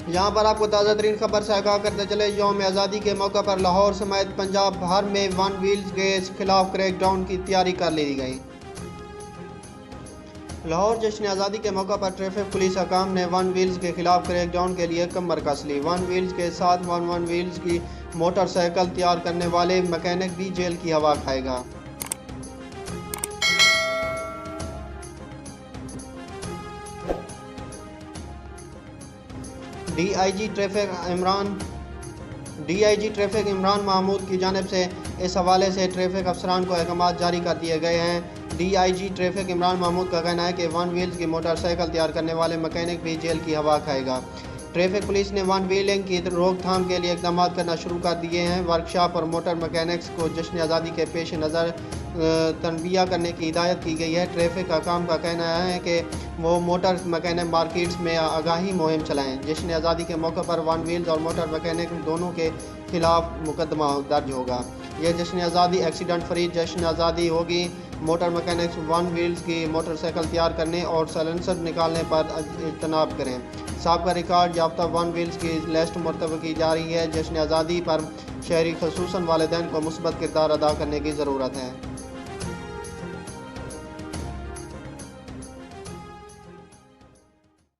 यहाँ पर आपको ताज़ा तरीन खबर से आगाह करते चले, यौम आज़ादी के मौके पर लाहौर समेत पंजाब भर में वन व्हील्स के खिलाफ क्रैकडाउन की तैयारी कर ली गई। लाहौर जश्न आज़ादी के मौके पर ट्रैफिक पुलिस हकाम ने वन व्हील्स के खिलाफ क्रैकडाउन के लिए कमर कस ली। वन व्हील्स के साथ वन व्हील्स की मोटरसाइकिल तैयार करने वाले मैकेनिक भी जेल की हवा खाएगा। डीआईजी ट्रैफिक इमरान महमूद की जानिब से इस हवाले से ट्रैफिक अफसरान को अहकामात जारी कर दिए गए हैं। डीआईजी ट्रैफिक इमरान महमूद का कहना है कि वन व्हील्स की मोटरसाइकिल तैयार करने वाले मैकेनिक भी जेल की हवा खाएगा। ट्रैफिक पुलिस ने वन व्हीलिंग की रोकथाम के लिए इकदाम करना शुरू कर दिए हैं। वर्कशॉप और मोटर मैकेनिक्स को जश्न आज़ादी के पेश नज़र तनबिया करने की हिदायत की गई है। ट्रैफिक हकाम का कहना है कि वो मोटर मैकेनिक मार्केट्स में आगाही मुहिम चलाएँ। जश्न आज़ादी के मौके पर वन व्हील्स और मोटर मैकेनिक दोनों के खिलाफ मुकदमा दर्ज होगा। यह जश्न आज़ादी एक्सीडेंट फ्री जश्न आज़ादी होगी। मोटर मैकेनिक्स वन व्हील्स की मोटरसाइकिल तैयार करने और साइलेंसर निकालने पर इज्तनाब करें। साबका रिकॉर्ड याफ्ता वन व्हील्स की लिस्ट मुरतब की जा रही है। जश्न आज़ादी पर शहरी खसूसन वालिदैन को मुस्बत किरदार अदा करने की ज़रूरत है।